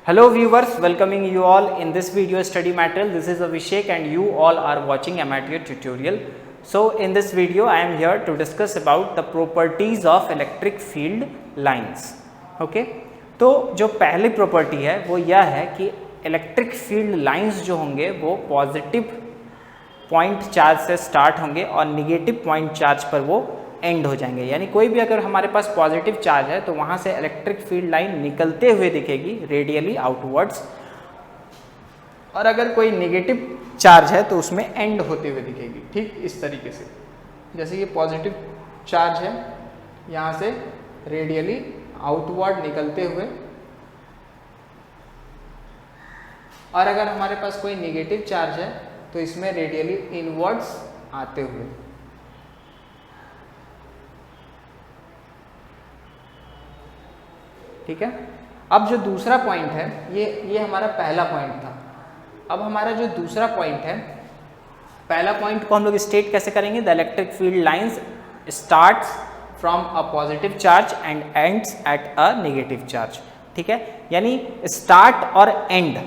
Hello viewers, welcoming you all in this video study material. This is Abhishek and you all are watching amateur tutorial. So in this video I am here to discuss about the properties of electric field lines. Okay, तो जो पहली property है वो यह है कि electric field lines जो होंगे वो पॉजिटिव पॉइंट चार्ज से स्टार्ट होंगे और निगेटिव पॉइंट चार्ज पर वो एंड हो जाएंगे। यानी कोई भी अगर हमारे पास पॉजिटिव चार्ज है तो वहाँ से इलेक्ट्रिक फील्ड लाइन निकलते हुए दिखेगी रेडियली आउटवर्ड्स, और अगर कोई नेगेटिव चार्ज है तो उसमें एंड होते हुए दिखेगी। ठीक इस तरीके से, जैसे ये पॉजिटिव चार्ज है यहाँ से रेडियली आउटवर्ड निकलते हुए, और अगर हमारे पास कोई नेगेटिव चार्ज है तो इसमें रेडियली इनवर्ड्स आते हुए। ठीक है, अब जो दूसरा पॉइंट है ये हमारा पहला पॉइंट था। अब हमारा जो दूसरा पॉइंट है, पहला पॉइंट को हम लोग स्टेट कैसे करेंगे? The electric field lines starts from a positive charge and ends at a negative charge. ठीक है, यानी स्टार्ट और एंड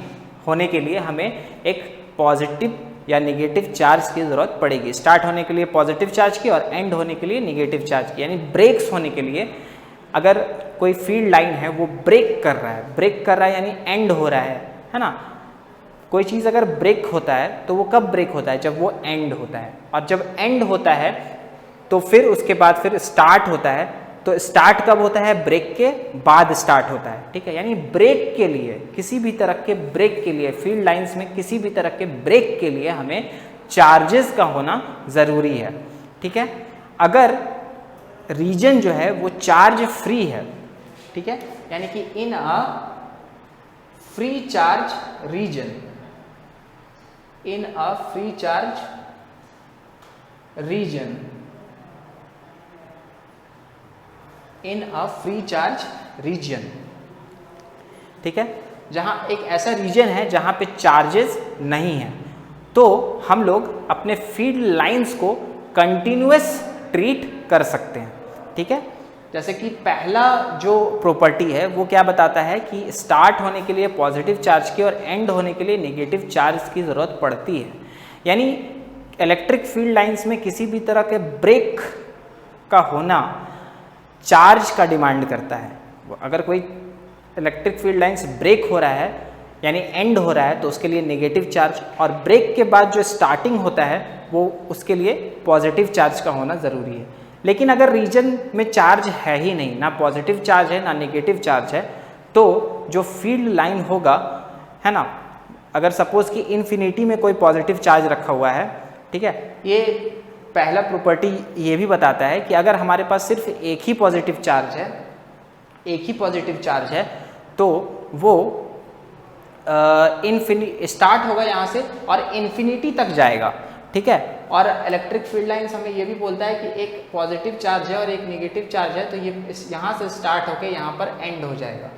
होने के लिए हमें एक पॉजिटिव या नेगेटिव चार्ज की ज़रूरत पड़ेगी। स्टार्ट होने के लिए पॉजिटिव चार्ज की और एंड होने के लिए नेगेटिव चार्ज की। यानी ब्रेक्स होने के लिए अगर कोई फील्ड लाइन है वो ब्रेक कर रहा है यानी एंड हो रहा है ना। कोई चीज़ अगर ब्रेक होता है तो वो कब ब्रेक होता है? जब वो एंड होता है, और जब एंड होता है तो फिर उसके बाद फिर स्टार्ट होता है। तो स्टार्ट कब होता है? ब्रेक के बाद स्टार्ट होता है। ठीक है, यानी ब्रेक के लिए, किसी भी तरह के ब्रेक के लिए, फील्ड लाइंस में किसी भी तरह के ब्रेक के लिए हमें चार्जेस का होना ज़रूरी है। ठीक है, अगर रीजन जो है वो चार्ज फ्री है, ठीक है, यानी कि in a free charge region, in a free charge region, in a free charge region. ठीक है, जहां एक ऐसा रीजन है जहां पे चार्जेस नहीं है, तो हम लोग अपने फील्ड लाइंस को कंटिन्यूअस ट्रीट कर सकते हैं। ठीक है, जैसे कि पहला जो प्रॉपर्टी है वो क्या बताता है कि स्टार्ट होने के लिए पॉजिटिव चार्ज की और एंड होने के लिए नेगेटिव चार्ज की ज़रूरत पड़ती है। यानी इलेक्ट्रिक फील्ड लाइंस में किसी भी तरह के ब्रेक का होना चार्ज का डिमांड करता है। अगर कोई इलेक्ट्रिक फील्ड लाइंस ब्रेक हो रहा है यानी एंड हो रहा है तो उसके लिए नेगेटिव चार्ज, और ब्रेक के बाद जो स्टार्टिंग होता है वो उसके लिए पॉजिटिव चार्ज का होना ज़रूरी है। लेकिन अगर रीजन में चार्ज है ही नहीं, ना पॉजिटिव चार्ज है ना नेगेटिव चार्ज है, तो जो फील्ड लाइन होगा, है ना, अगर सपोज कि इन्फिनिटी में कोई पॉजिटिव चार्ज रखा हुआ है, ठीक है, ये पहला प्रॉपर्टी ये भी बताता है कि अगर हमारे पास सिर्फ एक ही पॉजिटिव चार्ज है, एक ही पॉजिटिव चार्ज है, तो वो स्टार्ट होगा यहाँ से और इन्फिनिटी तक जाएगा। ठीक है, और इलेक्ट्रिक फील्ड लाइंस हमें ये भी बोलता है कि एक पॉजिटिव चार्ज है और एक नेगेटिव चार्ज है, तो ये यहाँ से स्टार्ट होकर यहाँ पर एंड हो जाएगा,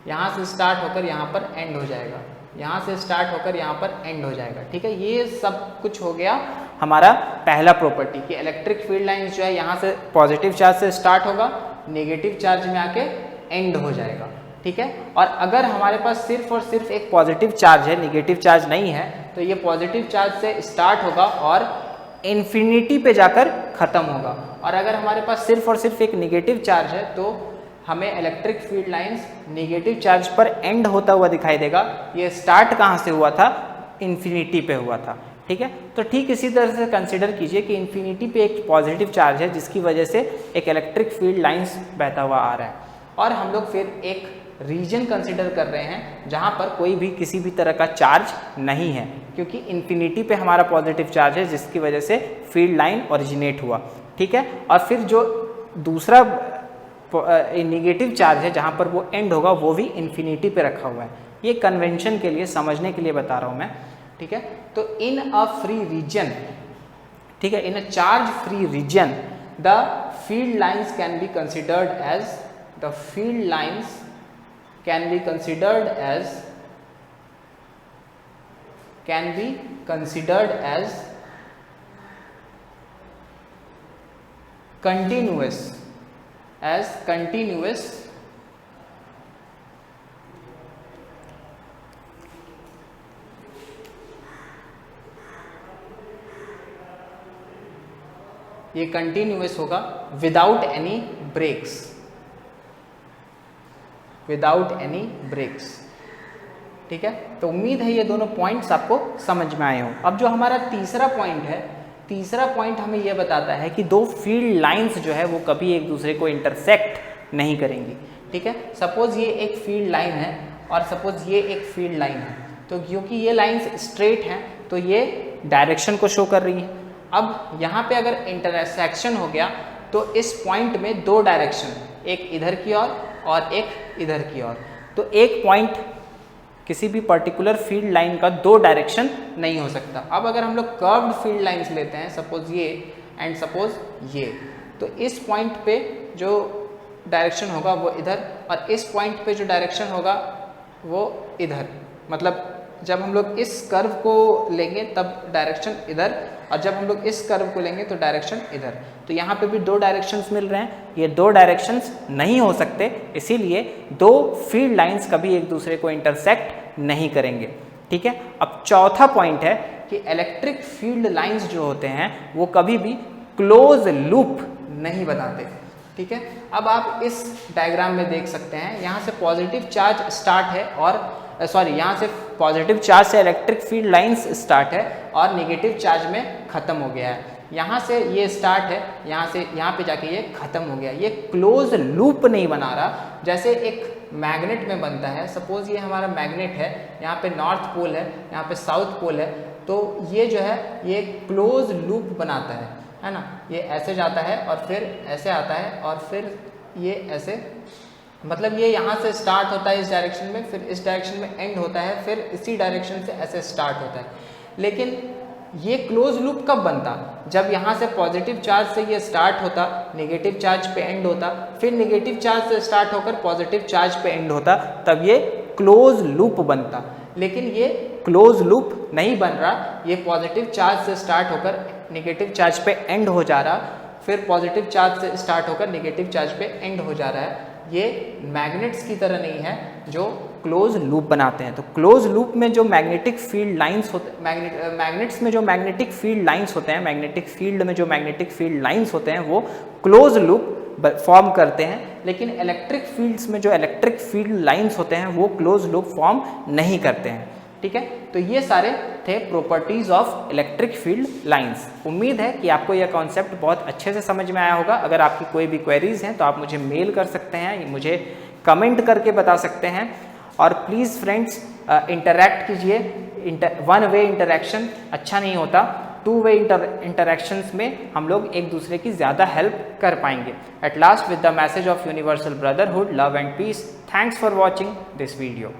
यहाँ से स्टार्ट होकर यहाँ पर एंड हो जाएगा, यहाँ से स्टार्ट होकर यहाँ पर एंड हो जाएगा। ठीक है, ये सब कुछ हो गया हमारा पहला प्रॉपर्टी कि इलेक्ट्रिक फील्ड लाइंस जो है यहाँ से पॉजिटिव चार्ज से स्टार्ट होगा, नेगेटिव चार्ज में आके एंड हो जाएगा। ठीक है, और अगर हमारे पास सिर्फ और सिर्फ एक पॉजिटिव चार्ज है, नेगेटिव चार्ज नहीं है, तो ये पॉजिटिव चार्ज से स्टार्ट होगा और इन्फिनिटी पे जाकर ख़त्म होगा। और अगर हमारे पास सिर्फ और सिर्फ एक नेगेटिव चार्ज है तो हमें electric field lines negative charge पर एंड होता हुआ दिखाई देगा। ये स्टार्ट कहाँ से हुआ था? इन्फिनिटी पे हुआ था। ठीक है, तो ठीक इसी तरह से कंसिडर कीजिए कि इन्फिनिटी पे एक पॉजिटिव चार्ज है जिसकी वजह से एक इलेक्ट्रिक फील्ड लाइंस बहता हुआ आ रहा है, और हम लोग फिर एक रीजन कंसिडर कर रहे हैं जहां पर कोई भी किसी भी तरह का चार्ज नहीं है, क्योंकि इन्फिनिटी पे हमारा पॉजिटिव चार्ज है जिसकी वजह से फील्ड लाइन ओरिजिनेट हुआ। ठीक है, और फिर जो दूसरा नेगेटिव चार्ज है जहां पर वो एंड होगा वो भी इन्फिनिटी पे रखा हुआ है। ये कन्वेंशन के लिए, समझने के लिए बता रहा हूं मैं। ठीक है, तो इन अ फ्री रीजन, ठीक है, in a charge free region the field lines can be considered as, the field lines can be considered as continuous, ये कंटिन्यूअस होगा without any breaks, without any breaks. ठीक है, तो उम्मीद है ये दोनों पॉइंट्स आपको समझ में आए हों। अब जो हमारा तीसरा पॉइंट है, तीसरा पॉइंट हमें ये बताता है कि दो फील्ड लाइंस जो है वो कभी एक दूसरे को इंटरसेक्ट नहीं करेंगी। ठीक है, सपोज ये एक फील्ड लाइन है और सपोज ये एक फील्ड लाइन है, तो क्योंकि ये लाइंस स्ट्रेट हैं तो ये डायरेक्शन को शो कर रही है। अब यहाँ पे अगर इंटरसेक्शन हो गया तो इस पॉइंट में दो डायरेक्शन, एक इधर की ओर और एक इधर की ओर, तो एक पॉइंट किसी भी पर्टिकुलर फील्ड लाइन का दो डायरेक्शन नहीं हो सकता। अब अगर हम लोग कर्व्ड फील्ड लाइंस लेते हैं, सपोज ये एंड सपोज ये, तो इस पॉइंट पे जो डायरेक्शन होगा वो इधर और इस पॉइंट पे जो डायरेक्शन होगा वो इधर। मतलब जब हम लोग इस कर्व को लेंगे तब डायरेक्शन इधर और जब हम लोग इस कर्व को लेंगे तो डायरेक्शन इधर। तो यहाँ पे भी दो डायरेक्शंस मिल रहे हैं, ये दो डायरेक्शंस नहीं हो सकते, इसीलिए दो फील्ड लाइंस कभी एक दूसरे को इंटरसेक्ट नहीं करेंगे। ठीक है, अब चौथा पॉइंट है कि इलेक्ट्रिक फील्ड लाइंस जो होते हैं वो कभी भी क्लोज लूप नहीं बनाते। ठीक है, अब आप इस डायग्राम में देख सकते हैं, यहाँ से पॉजिटिव चार्ज स्टार्ट है और यहाँ से पॉजिटिव चार्ज से इलेक्ट्रिक फील्ड लाइंस स्टार्ट है और नेगेटिव चार्ज में ख़त्म हो गया है। यहाँ से ये स्टार्ट है, यहाँ से यहाँ पे जाके ये ख़त्म हो गया। ये क्लोज लूप नहीं बना रहा, जैसे एक मैग्नेट में बनता है। सपोज ये हमारा मैग्नेट है, यहाँ पे नॉर्थ पोल है, यहाँ पे साउथ पोल है, तो ये जो है ये क्लोज लूप बनाता है ना। ये ऐसे जाता है और फिर ऐसे आता है और फिर ये ऐसे, मतलब ये यहाँ से स्टार्ट होता है इस डायरेक्शन में, फिर इस डायरेक्शन में एंड होता है, फिर इसी डायरेक्शन से ऐसे स्टार्ट होता है। लेकिन ये क्लोज लूप कब बनता? जब यहाँ से पॉजिटिव चार्ज से ये स्टार्ट होता, नेगेटिव चार्ज पे एंड होता, फिर नेगेटिव चार्ज से स्टार्ट होकर पॉजिटिव चार्ज पे एंड होता, तब ये क्लोज लूप बनता। लेकिन ये क्लोज लूप नहीं बन रहा, ये पॉजिटिव चार्ज से स्टार्ट होकर नेगेटिव चार्ज पे एंड हो जा रहा, फिर पॉजिटिव चार्ज से स्टार्ट होकर नेगेटिव चार्ज पे एंड हो जा रहा है। ये मैग्नेट्स की तरह नहीं है जो क्लोज लूप बनाते हैं। तो क्लोज लूप में जो मैग्नेटिक फील्ड लाइंस होते हैं, मैग्नेट्स में जो मैग्नेटिक फील्ड लाइंस होते हैं, मैग्नेटिक फील्ड में जो मैग्नेटिक फील्ड लाइंस होते हैं वो क्लोज लूप फॉर्म करते हैं। लेकिन इलेक्ट्रिक फील्ड्स में जो इलेक्ट्रिक फील्ड लाइंस होते हैं वो क्लोज लूप फॉर्म नहीं करते हैं। ठीक है, तो ये सारे थे properties of electric field lines. उम्मीद है कि आपको यह कॉन्सेप्ट बहुत अच्छे से समझ में आया होगा। अगर आपकी कोई भी क्वेरीज हैं तो आप मुझे मेल कर सकते हैं, मुझे कमेंट करके बता सकते हैं। और प्लीज़ फ्रेंड्स इंटरैक्ट कीजिए। वन वे इंटरेक्शन अच्छा नहीं होता, टू वे इंटरेक्शंस में हम लोग एक दूसरे की ज़्यादा हेल्प कर पाएंगे। At last, with the message of universal brotherhood, love and peace, thanks for watching this video.